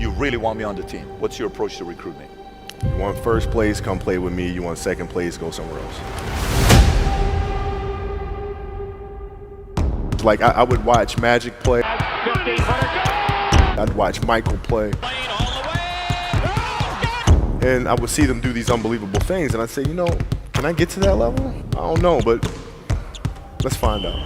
you really want me on the team. What's your approach to recruiting? You want first place, come play with me. You want second place, go somewhere else. Like I would watch Magic play. I'd watch Michael play. And I would see them do these unbelievable things, and I'd say, you know, can I get to that level? I don't know, but let's find out.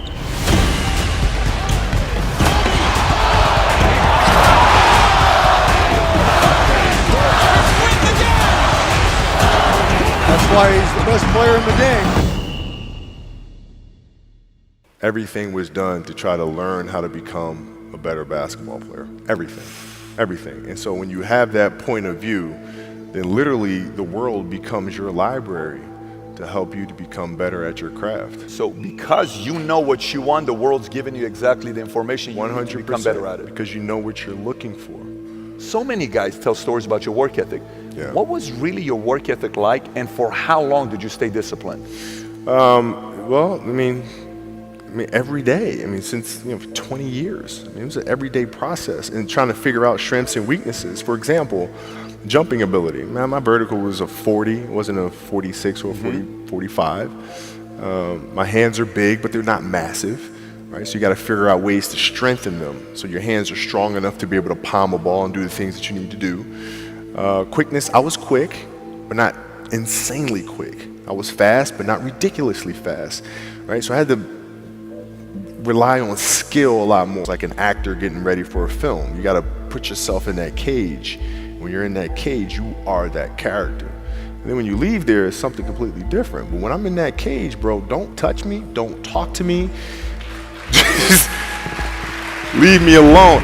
That's why he's the best player in the game. Everything was done to try to learn how to become a better basketball player. Everything. Everything. And so when you have that point of view, then literally the world becomes your library to help you to become better at your craft. So because you know what you want, the world's giving you exactly the information you need to become better at it. Because you know what you're looking for. So many guys tell stories about your work ethic. Yeah. What was really your work ethic like, and for how long did you stay disciplined? Well, I mean, every day. I mean, since 20 years. I mean, it was an everyday process, and trying to figure out strengths and weaknesses. For example, jumping ability. Man, my vertical was a 40, it wasn't a 46 or a 45. My hands are big, but they're not massive. Right? So you got to figure out ways to strengthen them so your hands are strong enough to be able to palm a ball and do the things that you need to do. Quickness, I was quick, but not insanely quick. I was fast, but not ridiculously fast. Right? So I had to rely on skill a lot more. It's like an actor getting ready for a film. You got to put yourself in that cage. When you're in that cage, you are that character. And then when you leave there, it's something completely different. But when I'm in that cage, bro, don't touch me, don't talk to me. Just leave me alone.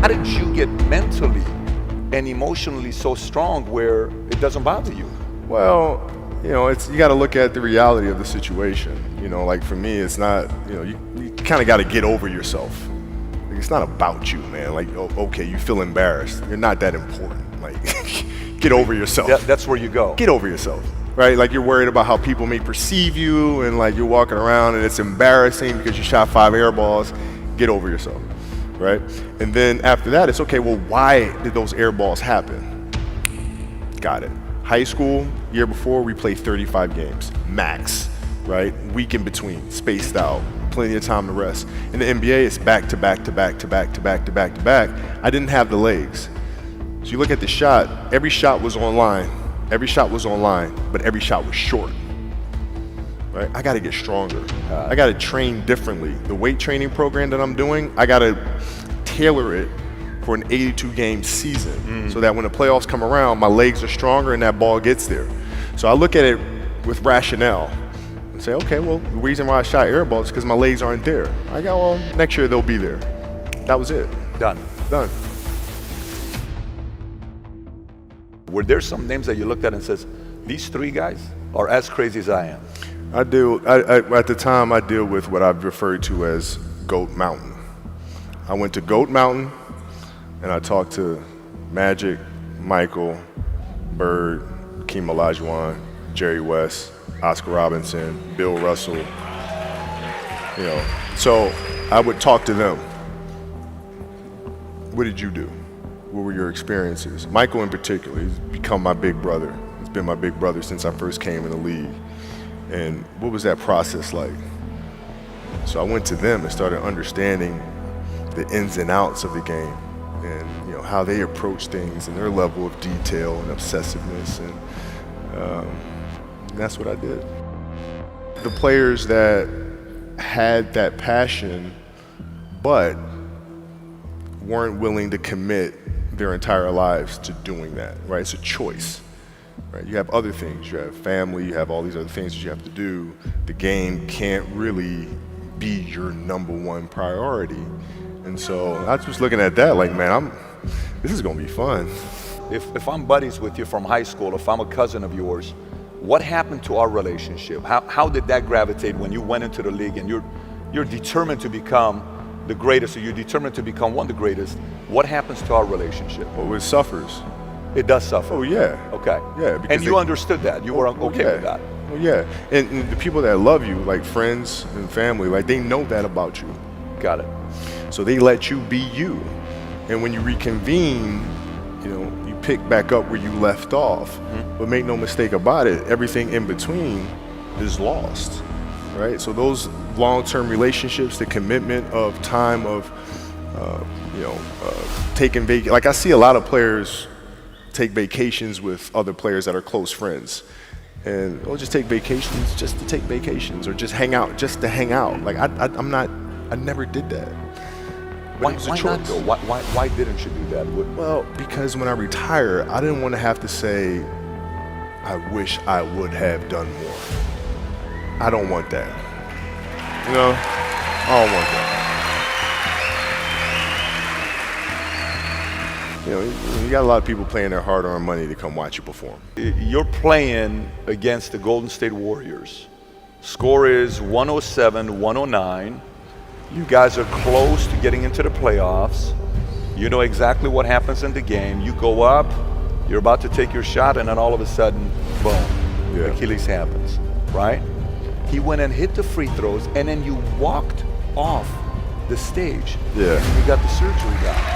How did you get mentally and emotionally so strong where it doesn't bother you? Well, you got to look at the reality of the situation. Like for me, it's not, you kind of got to get over yourself. Like, it's not about you, man. Like, okay, you feel embarrassed. You're not that important. Like, get over yourself. That's where you go. Get over yourself. Right? Like you're worried about how people may perceive you, and like you're walking around and it's embarrassing because you shot 5 air balls. Get over yourself. Right? And then after that, it's okay, well, why did those air balls happen? Got it. High school, year before, we played 35 games, max, right? Week in between, spaced out, plenty of time to rest. In the NBA, it's back to back to back to back to back to back to back. I didn't have the legs. So you look at the shot, every shot was online. Every shot was online, but every shot was short. Right? I gotta get stronger. I gotta train differently. The weight training program that I'm doing, I gotta tailor it for an 82-game season so that when the playoffs come around, my legs are stronger and that ball gets there. So I look at it with rationale and say, okay, well, the reason why I shot air balls is because my legs aren't there. I go, well, next year they'll be there. That was it. Done. Done. Were there some names that you looked at and says, these 3 guys are as crazy as I am? At the time, I deal with what I've referred to as Goat Mountain. I went to Goat Mountain and I talked to Magic, Michael, Bird, Hakeem Olajuwon, Jerry West, Oscar Robinson, Bill Russell. So I would talk to them. What did you do? What were your experiences? Michael in particular, he's become my big brother. He's been my big brother since I first came in the league. And what was that process like? So I went to them and started understanding the ins and outs of the game and how they approach things and their level of detail and obsessiveness, and that's what I did. The players that had that passion but weren't willing to commit their entire lives to doing that, right? It's a choice, right? You have other things, you have family, you have all these other things that you have to do. The game can't really be your #1 priority. And so I was just looking at that like, man, this is gonna be fun. If I'm buddies with you from high school, if I'm a cousin of yours, what happened to our relationship? How did that gravitate when you went into the league and you're determined to become the greatest, or you're determined to become one of the greatest? What happens to our relationship? Well, it suffers. It does suffer. Oh yeah. Okay. Yeah. And you understood that. You were okay with that. Well, yeah. And the people that love you, like friends and family, like they know that about you. Got it. So they let you be you. And when you reconvene, you know, you pick back up where you left off. But make no mistake about it, everything in between is lost, right? So those long-term relationships, the commitment of time of, taking like I see a lot of players take vacations with other players that are close friends. And they'll just take vacations just to take vacations, or just hang out just to hang out. Like I never did that. But it was a Why not choice. though? Why didn't you do that? Well, because when I retire, I didn't want to have to say, I wish I would have done more. I don't want that. You know, I don't want that. You know, you got a lot of people playing their hard-earned money to come watch you perform. You're playing against the Golden State Warriors. Score is 107-109. You guys are close to getting into the playoffs. You know exactly what happens in the game. You go up, you're about to take your shot, and then all of a sudden, boom, Achilles happens, right? He went and hit the free throws, and then you walked off the stage. Yeah. And you got the surgery done.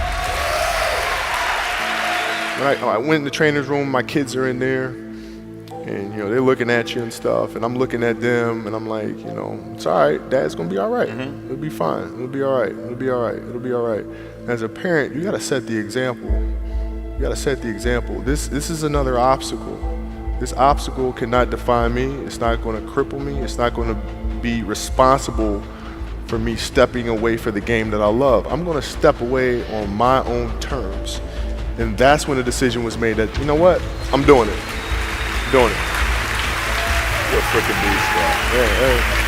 I went in the trainer's room, my kids are in there, and they're looking at you and stuff, and I'm looking at them, and I'm like, it's all right, Dad's gonna be all right. It'll be fine. It'll be all right. It'll be all right. It'll be all right. As a parent, you gotta set the example. You gotta set the example. This is another obstacle. This obstacle cannot define me. It's not gonna cripple me. It's not gonna be responsible for me stepping away for the game that I love. I'm gonna step away on my own terms. And that's when the decision was made that, you know what, I'm doing it. I'm doing it. You're a freaking beast, man. Yeah.